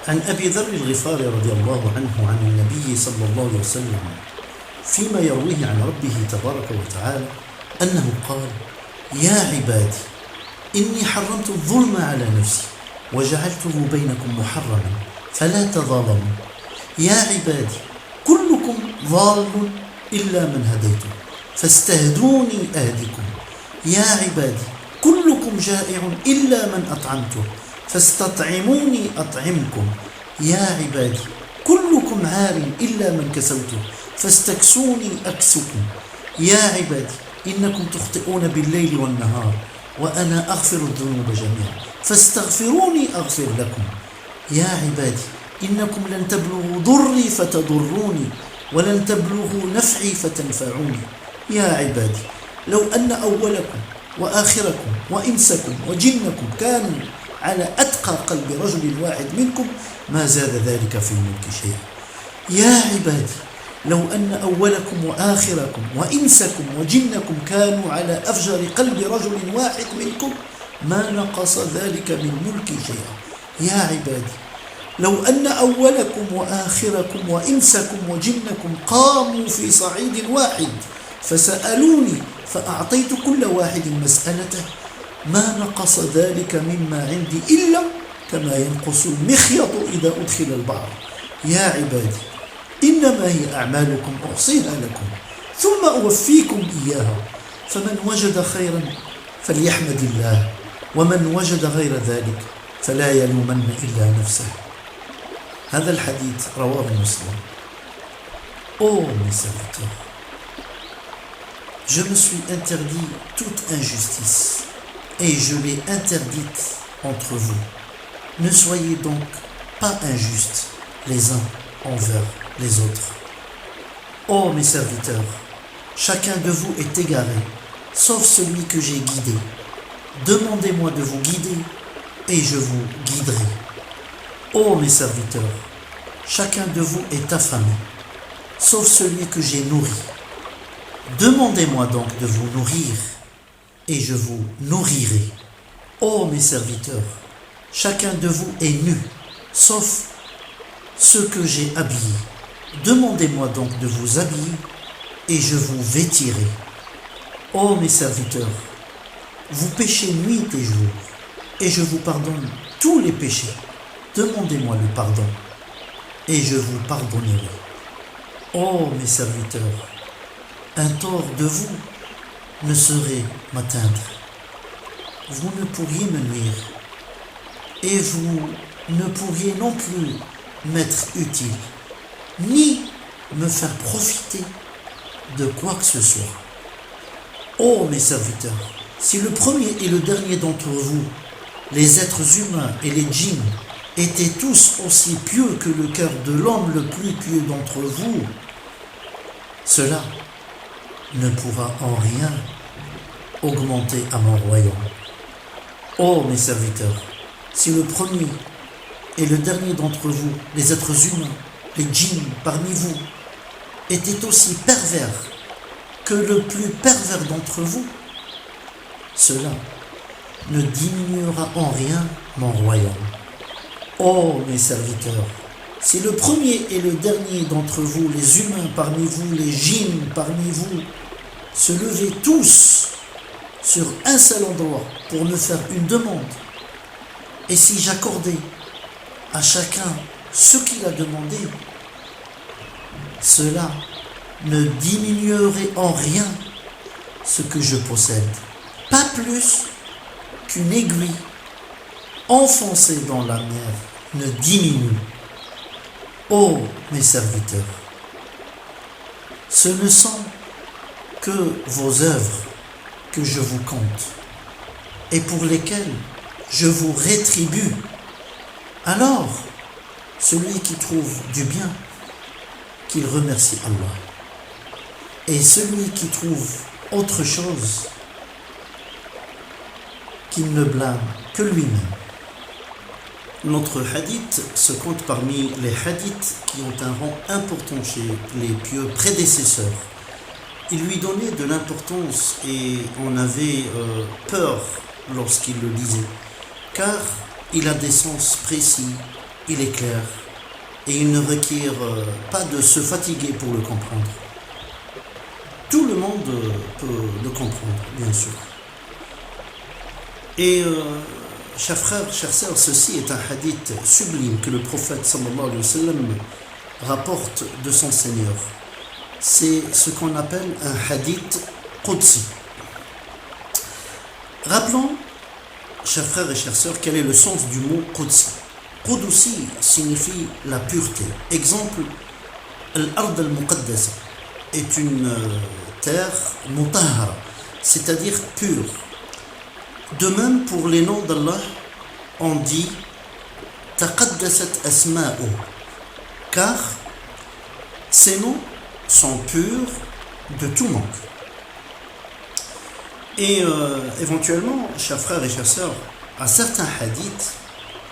عن أبي ذر الغفاري رضي الله عنه عن النبي صلى الله عليه وسلم فيما يرويه عن ربه تبارك وتعالى أنه قال: يا عبادي إني حرمت الظلم على نفسي وجعلته بينكم محرما فلا تظالموا. يا عبادي كلكم ضال إلا من هديته فاستهدوني أهدكم. يا عبادي كلكم جائع إلا من أطعمته فاستطعموني أطعمكم. يا عبادي كلكم عار إلا من كسوته فاستكسوني أكسكم. يا عبادي إنكم تخطئون بالليل والنهار وأنا أغفر الذنوب جميعا فاستغفروني أغفر لكم. يا عبادي إنكم لن تبلغوا ضري فتضروني ولن تبلغوا نفعي فتنفعوني. يا عبادي لو أن أولكم وآخركم وإنسكم وجنكم كانوا على أتقى قلب رجل واحد منكم ما زاد ذلك في الملك شيئا. يا عبادي لو أن أولكم وآخركم وإنسكم وجنكم كانوا على أفجر قلب رجل واحد منكم ما نقص ذلك من ملكي شيئا. يا عبادي لو أن أولكم وآخركم وإنسكم وجنكم قاموا في صعيد واحد فسألوني فأعطيت كل واحد مسألته ما نقص ذلك مما عندي إلا كما ينقص المخيط إذا أدخل البحر. يا عبادي إنما هي أعمالكم أحصيها لكم ثم أوفيكم إياها فمن وجد خيرا فليحمد الله ومن وجد غير ذلك فلا يلومن إلا نفسه. هذا الحديث رواه مسلم. Oh mes serviteurs, je me suis interdit toute injustice et je l'ai interdite entre vous. Ne soyez donc pas injustes les uns envers les autres. Ô mes serviteurs, chacun de vous est égaré, sauf celui que j'ai guidé. Demandez-moi de vous guider, et je vous guiderai. Ô mes serviteurs, chacun de vous est affamé, sauf celui que j'ai nourri. Demandez-moi donc de vous nourrir, et je vous nourrirai. Ô mes serviteurs, chacun de vous est nu, sauf ceux que j'ai habillés. Demandez-moi donc de vous habiller, et je vous vêtirai. Ô mes serviteurs, vous péchez nuit et jour, et je vous pardonne tous les péchés. Demandez-moi le pardon, et je vous pardonnerai. Ô mes serviteurs, un tort de vous ne saurait m'atteindre. Vous ne pourriez me nuire, et vous ne pourriez non plus m'être utile, ni me faire profiter de quoi que ce soit. Ô mes serviteurs, si le premier et le dernier d'entre vous, les êtres humains et les djinns, étaient tous aussi pieux que le cœur de l'homme le plus pieux d'entre vous, cela ne pourra en rien augmenter à mon royaume. Ô mes serviteurs, si le premier et le dernier d'entre vous, les êtres humains, les djinns parmi vous, étaient aussi pervers que le plus pervers d'entre vous, cela ne diminuera en rien mon royaume. Ô mes serviteurs, si le premier et le dernier d'entre vous, les humains parmi vous, les djinns parmi vous, se levaient tous sur un seul endroit pour me faire une demande, et si j'accordais à chacun ce qu'il a demandé, cela ne diminuerait en rien ce que je possède, pas plus qu'une aiguille enfoncée dans la mer ne diminue. Ô mes serviteurs, ce ne sont que vos œuvres que je vous compte et pour lesquelles je vous rétribue. Alors, celui qui trouve du bien, qu'il remercie Allah. Et celui qui trouve autre chose, qu'il ne blâme que lui-même. Notre hadith se compte parmi les hadiths qui ont un rang important chez les pieux prédécesseurs. Il lui donnait de l'importance et on avait peur lorsqu'il le lisait, car il a des sens précis il est clair et il ne requiert pas de se fatiguer pour le comprendre. Tout le monde peut le comprendre, bien sûr. Et chers frères, chères sœurs, ceci est un hadith sublime que le prophète sallallahu alayhi wa sallam rapporte de son Seigneur. C'est ce qu'on appelle un hadith qudsi. Rappelons, chers frères et chères sœurs, quel est le sens du mot qudsi. Qudsi signifie la pureté. Exemple, al-ard al-muqaddasa est une terre mutahhara, c'est-à-dire pure. De même, pour les noms d'Allah, on dit taqaddasat asma'u, car ces noms sont purs de tout manque. Et éventuellement, chers frères et chères sœurs, à certains hadiths,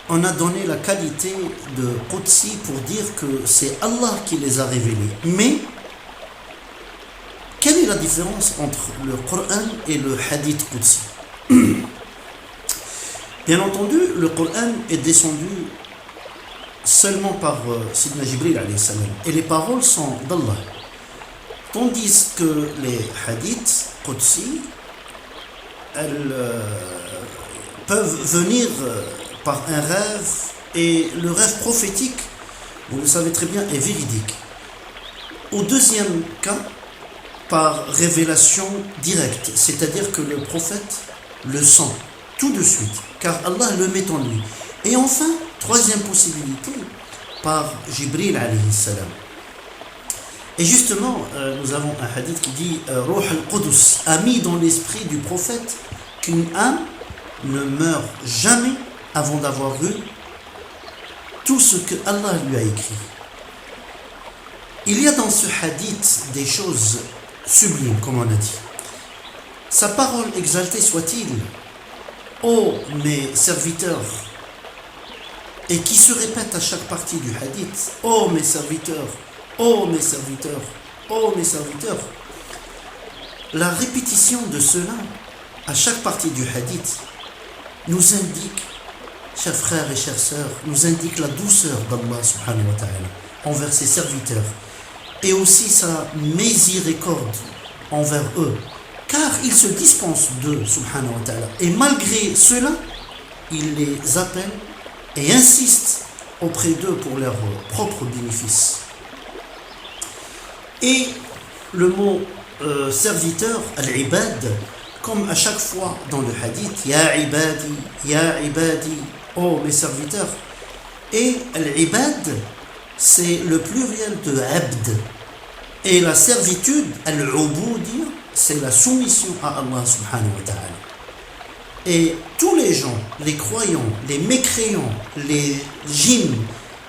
on a donné la qualité de Qudsi pour dire que c'est Allah qui les a révélés. Mais, quelle est la différence entre le Coran et le hadith Qudsi? Bien entendu, le Coran est descendu seulement par Sidna Jibril alayhi salam, et les paroles sont d'Allah. Tandis que les hadiths Qudsi, elles peuvent venir par un rêve, et le rêve prophétique, vous le savez très bien, est véridique. Au deuxième cas, par révélation directe, c'est-à-dire que le prophète le sent tout de suite, car Allah le met en lui. Et enfin, troisième possibilité, par Jibril alayhi salam. Et justement, nous avons un hadith qui dit Ruh al-Qudus a mis dans l'esprit du prophète qu'une âme ne meurt jamais avant d'avoir lu tout ce que Allah lui a écrit. Il y a dans ce hadith des choses sublimes, comme on a dit. Sa parole exaltée soit-il, ô mes serviteurs, et qui se répète à chaque partie du hadith, ô mes serviteurs, ô mes serviteurs, ô mes serviteurs. La répétition de cela à chaque partie du hadith nous indique, chers frères et chères sœurs, nous indique la douceur d'Allah subhanahu wa ta'ala envers ses serviteurs et aussi sa miséricorde envers eux, car il se dispense d'eux subhanahu wa ta'ala, et malgré cela il les appelle et insiste auprès d'eux pour leur propre bénéfice. Et le mot serviteur, al-ibad, comme à chaque fois dans le hadith, ya ibadi, oh mes serviteurs. Et al-ibad, c'est le pluriel de abd. Et la servitude, al-ubudiyya, c'est la soumission à Allah subhanahu wa ta'ala. Et tous les gens, les croyants, les mécréants, les djinns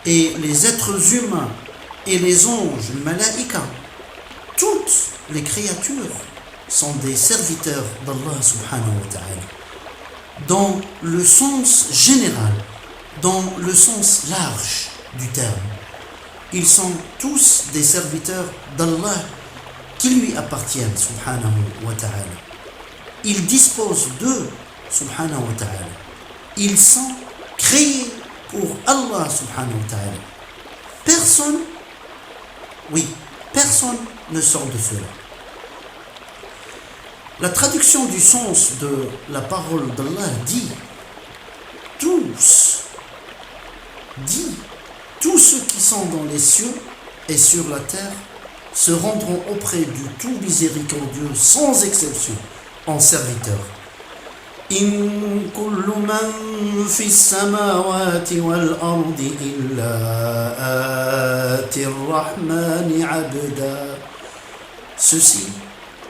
et les êtres humains et les anges, les malaïkas, toutes les créatures sont des serviteurs d'Allah subhanahu wa ta'ala. Dans le sens général, dans le sens large du terme, ils sont tous des serviteurs d'Allah qui lui appartiennent subhanahu wa ta'ala. Ils disposent d'eux subhanahu wa ta'ala. Ils sont créés pour Allah subhanahu wa ta'ala. Personne ne sort de cela. La traduction du sens de la parole d'Allah dit tous ceux qui sont dans les cieux et sur la terre se rendront auprès du tout miséricordieux sans exception en serviteurs. In kullu man fi samawati wal ardi illa ati ar-rahmani abda. Ceci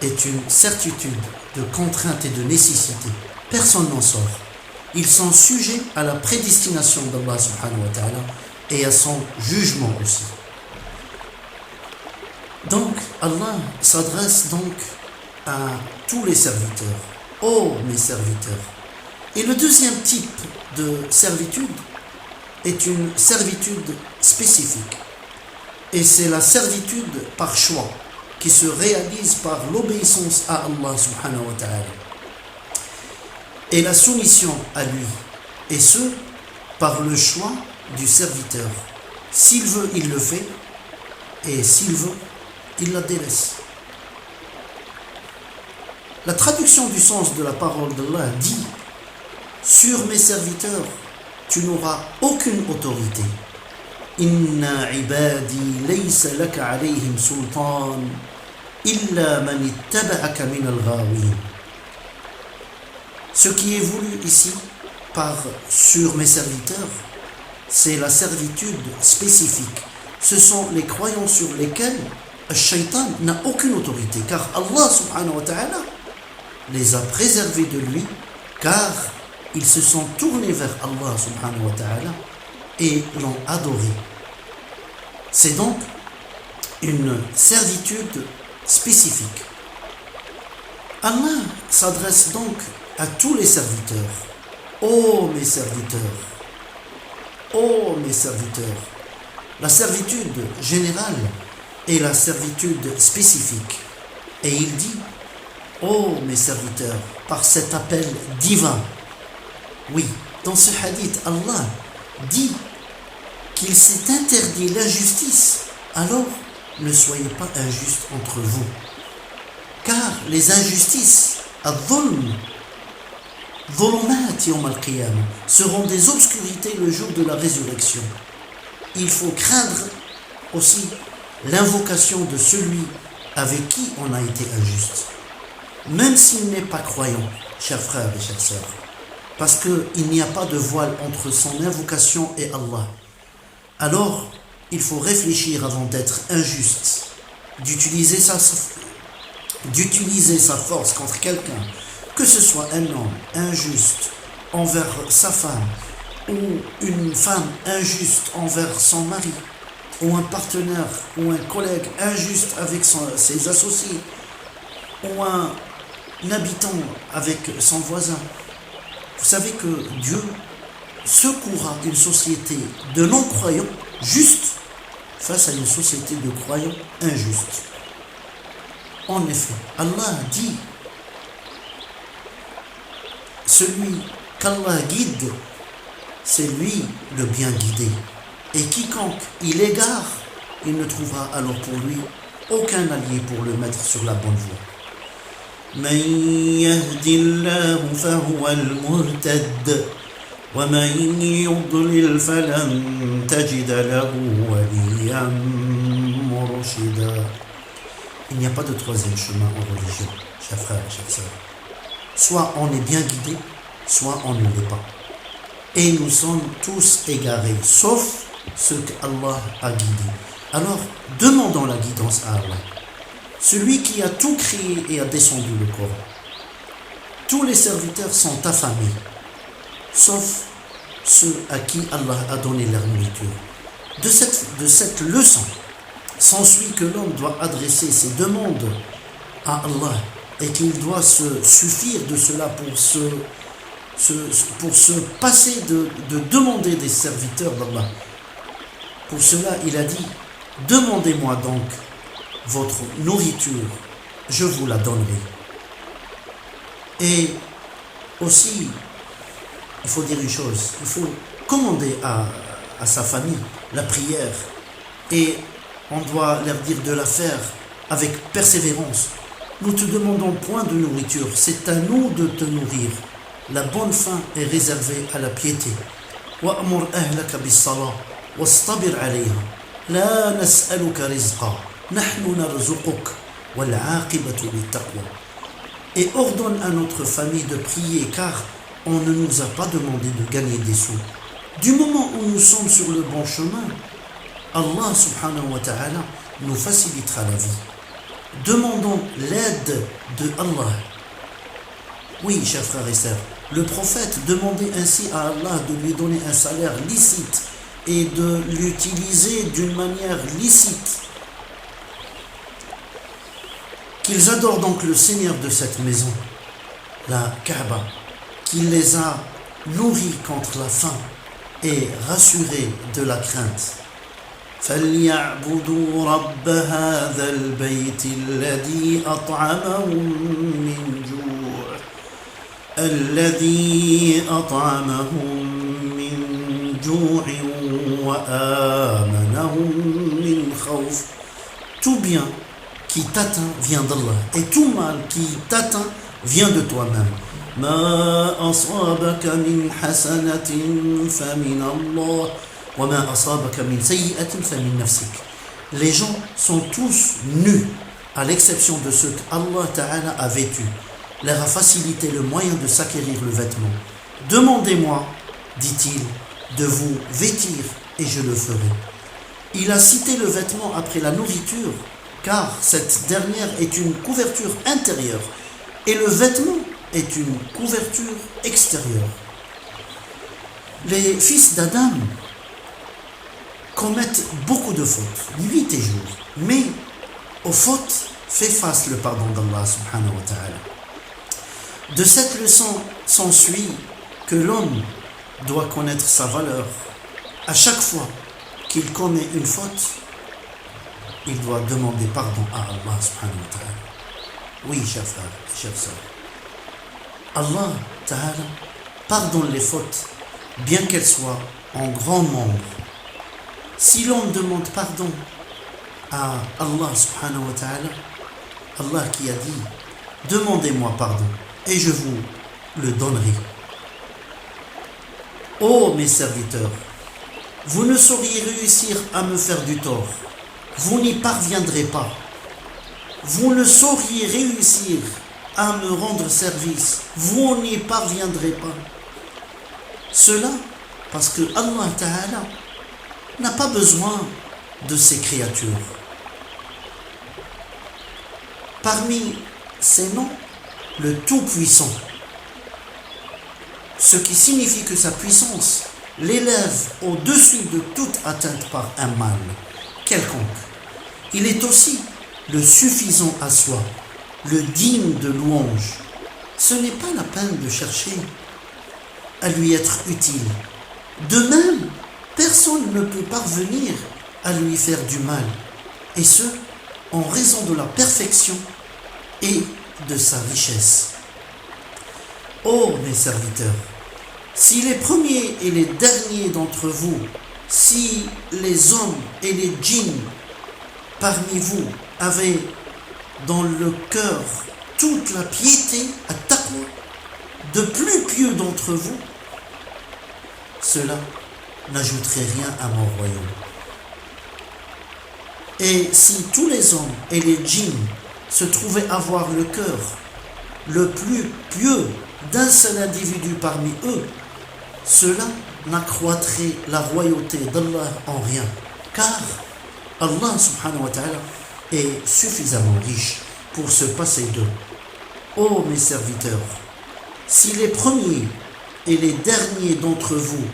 est une certitude de contrainte et de nécessité. Personne n'en sort. Ils sont sujets à la prédestination d'Allah subhanahu wa ta'ala et à son jugement aussi. Donc, Allah s'adresse donc à tous les serviteurs. Ô mes serviteurs. Et le deuxième type de servitude est une servitude spécifique. Et c'est la servitude par choix, qui se réalise par l'obéissance à Allah subhanahu wa ta'ala et la soumission à lui, et ce par le choix du serviteur. S'il veut, il le fait, et s'il veut, il la délaisse. La traduction du sens de la parole d'Allah dit: sur mes serviteurs, tu n'auras aucune autorité. Inna ibadi laysa laka alayhim sultan illa man ittaba'aka min al-ghawin. Ce qui est voulu ici par sur mes serviteurs, c'est la servitude spécifique. Ce sont les croyants sur lesquels le shaitan n'a aucune autorité, car Allah subhanahu wa ta'ala les a préservés de lui, car ils se sont tournés vers Allah subhanahu wa ta'ala et l'ont adoré. C'est donc une servitude spécifique. Allah s'adresse donc à tous les serviteurs. Ô mes serviteurs, ô mes serviteurs. La servitude générale et la servitude spécifique. Et il dit: ô mes serviteurs, par cet appel divin. Oui, dans ce hadith, Allah dit qu'il s'est interdit l'injustice, alors ne soyez pas injustes entre vous. Car les injustices, al-dhulm, dhulumat yawm al-qiyamah, seront des obscurités le jour de la résurrection. Il faut craindre aussi l'invocation de celui avec qui on a été injuste, même s'il n'est pas croyant, chers frères et chères sœurs, parce qu'il n'y a pas de voile entre son invocation et Allah. Alors, il faut réfléchir avant d'être injuste, d'utiliser sa force contre quelqu'un, que ce soit un homme injuste envers sa femme, ou une femme injuste envers son mari, ou un partenaire ou un collègue injuste avec ses associés, ou un habitant avec son voisin. Vous savez que Dieu secourra une société de non-croyants justes face à une société de croyants injustes. En effet, Allah dit: celui qu'Allah guide, c'est lui le bien guidé. Et quiconque il égare, il ne trouvera alors pour lui aucun allié pour le mettre sur la bonne voie. من يهد الله فهو المهتد ومن يضلل فلن تجد له وليا مرشدا. Il n'y a pas de troisième chemin en religion, chers frères et chères sœurs. Soit on est bien guidé, soit on ne l'est pas. Et nous sommes tous égarés, sauf ceux qu'Allah a guidés. Alors, demandons la guidance à Allah, celui qui a tout créé et a descendu le Coran. Tous les serviteurs sont affamés, sauf ceux à qui Allah a donné leur nourriture. De cette leçon, s'ensuit que l'homme doit adresser ses demandes à Allah et qu'il doit se suffire de cela pour se passer de demander des serviteurs d'Allah. Pour cela, il a dit: demandez-moi donc votre nourriture, je vous la donnerai. Et aussi, il faut dire une chose, il faut commander à sa famille la prière, et on doit leur dire de la faire avec persévérance. Nous te demandons point de nourriture, c'est à nous de te nourrir. La bonne fin est réservée à la piété. وَأْمُرْ أَهْلَكَ بِالصَّلَاةِ وَاسْطَبِرْ عَلَيْهَا لَا نَسْأَلُكَ رِزْقًا نَحْنُ نَرْزُقُكَ وَالْعَاقِبَةُ لِلتَّقْوَى. Et ordonne à notre famille de prier, car on ne nous a pas demandé de gagner des sous. Du moment où nous sommes sur le bon chemin, Allah subhanahu wa ta'ala nous facilitera la vie. Demandons l'aide de Allah. Oui, chers frères et sœurs, le prophète demandait ainsi à Allah de lui donner un salaire licite et de l'utiliser d'une manière licite. Qu'ils adorent donc le Seigneur de cette maison, la Kaaba, qui les a nourris contre la faim et rassurés de la crainte. فَلْيَعْبُدُوا رَبَّ هَذَا الْبَيْتِ الَّذِي أَطْعَمَهُم من جوع وآمنهم من خوف. Tout bien qui t'atteint vient d'Allah et tout mal qui t'atteint vient de toi-même. ما أصابك من حسنة فمن الله وما أصابك من سيئة فمن نفسك. Les gens sont tous nus à l'exception de ceux qu'Allah Ta'ala a vêtus, leur a facilité le moyen de s'acquérir le vêtement. Demandez-moi, dit-il, de vous vêtir et je le ferai. Il a cité le vêtement après la nourriture car cette dernière est une couverture intérieure et le vêtement est une couverture extérieure. Les fils d'Adam commettent beaucoup de fautes, nuit et jour, mais aux fautes fait face le pardon d'Allah subhanahu wa ta'ala. De cette leçon s'ensuit que l'homme doit connaître sa valeur. À chaque fois qu'il commet une faute, il doit demander pardon à Allah subhanahu wa ta'ala. Oui, chers frères et chers sœurs, Allah ta'ala pardonne les fautes, bien qu'elles soient en grand nombre. Si l'homme demande pardon à Allah subhanahu wa ta'ala, Allah qui a dit « Demandez-moi pardon et je vous le donnerai ». Ô mes serviteurs, vous ne sauriez réussir à me faire du tort, vous n'y parviendrez pas. Vous ne sauriez réussir à me rendre service, vous n'y parviendrez pas. Cela parce que Allah Ta'ala n'a pas besoin de ses créatures. Parmi ces noms, le Tout-Puissant, ce qui signifie que sa puissance l'élève au-dessus de toute atteinte par un mal quelconque. Il est aussi le suffisant à soi, le digne de louange. Ce n'est pas la peine de chercher à lui être utile. De même, personne ne peut parvenir à lui faire du mal, et ce, en raison de la perfection et de sa richesse. Ô mes serviteurs, si les premiers et les derniers d'entre vous, si les hommes et les djinns parmi vous avaient dans le cœur toute la piété, at-taqwa, de plus pieux d'entre vous, cela n'ajouterait rien à mon royaume. Et si tous les hommes et les djinns se trouvaient avoir le cœur le plus pieux d'un seul individu parmi eux, cela n'accroîtrait la royauté d'Allah en rien, car Allah subhanahu wa ta'ala est suffisamment riche pour se passer d'eux. Ô mes serviteurs, si les premiers et les derniers d'entre vous,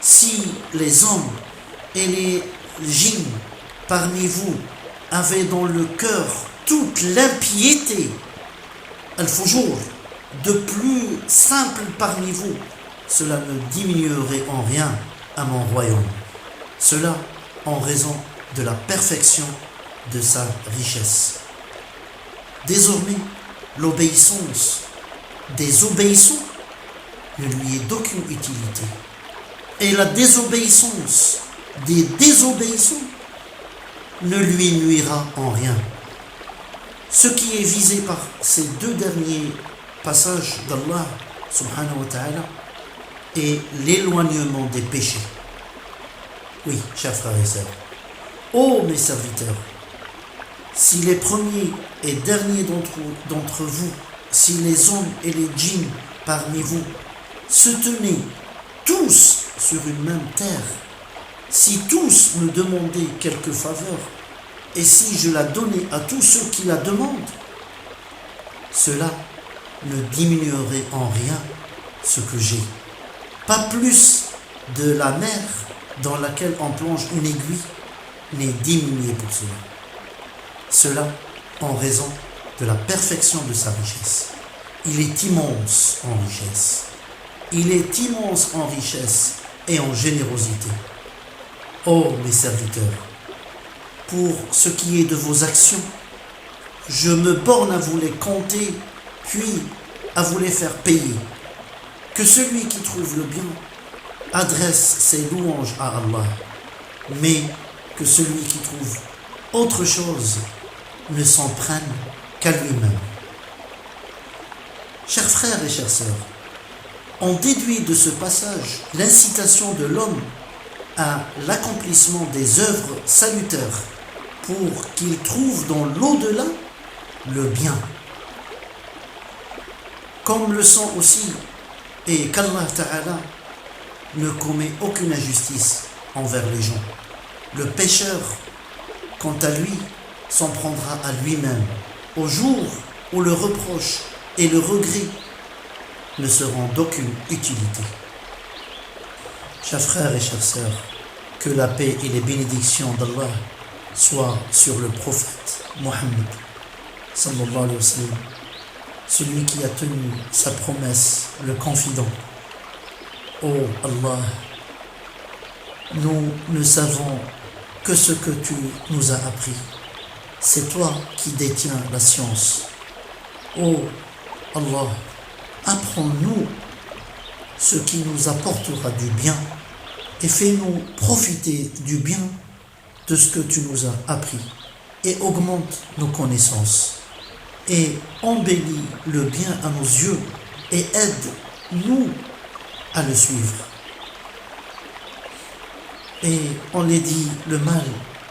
si les hommes et les djinns parmi vous avaient dans le cœur toute l'impiété, al-fujur, de plus simple parmi vous, cela ne diminuerait en rien à mon royaume. Cela en raison de la perfection de sa richesse. Désormais, l'obéissance des obéissants ne lui est d'aucune utilité. Et la désobéissance des désobéissants ne lui nuira en rien. Ce qui est visé par ces deux derniers passages d'Allah subhanahu wa ta'ala est l'éloignement des péchés. Oui, chers frères et sœurs, ô mes serviteurs, si les premiers et derniers d'entre vous, si les hommes et les djinns parmi vous se tenaient tous sur une même terre, si tous me demandaient quelque faveur, et si je la donnais à tous ceux qui la demandent, cela ne diminuerait en rien ce que j'ai. Pas plus de la mer dans laquelle on plonge une aiguille n'est diminué pour cela. Cela en raison de la perfection de sa richesse. Il est immense en richesse. Il est immense en richesse et en générosité. Ô mes serviteurs, pour ce qui est de vos actions, je me borne à vous les compter, puis à vous les faire payer. Que celui qui trouve le bien adresse ses louanges à Allah, mais que celui qui trouve autre chose ne s'en prenne qu'à lui-même. Chers frères et chères sœurs, on déduit de ce passage l'incitation de l'homme à l'accomplissement des œuvres salutaires pour qu'il trouve dans l'au-delà le bien. Comme le sent aussi et qu'Allah Ta'ala ne commet aucune injustice envers les gens. Le pécheur, quant à lui, s'en prendra à lui-même au jour où le reproche et le regret ne seront d'aucune utilité. Chers frères et chères sœurs, que la paix et les bénédictions d'Allah soient sur le prophète Mohammed sallallahu alayhi wa sallam, celui qui a tenu sa promesse, le confident. Ô Allah, nous ne savons que ce que tu nous as appris. C'est toi qui détiens la science. Ô Allah, apprends-nous ce qui nous apportera du bien et fais-nous profiter du bien de ce que tu nous as appris et augmente nos connaissances et embellis le bien à nos yeux et aide-nous à le suivre. Et on les dit le mal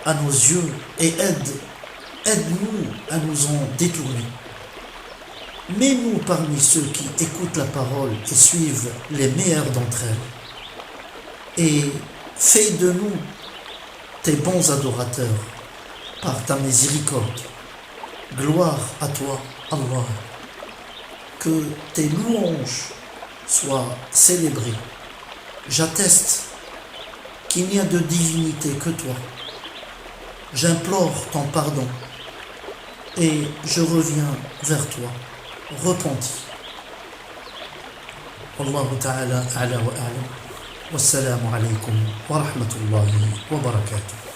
à nos yeux et aide-nous à nous en détourner. Mets-nous parmi ceux qui écoutent la parole et suivent les meilleurs d'entre elles. Et fais de nous tes bons adorateurs par ta miséricorde. Gloire à toi, Allah. Que tes louanges soient célébrées. J'atteste qu'il n'y a de divinité que toi. J'implore ton pardon et je reviens vers toi, repenti. Wallahu ta'ala a'la wa a'lam. Wassalamu alaykum wa rahmatullahi wa barakatuh.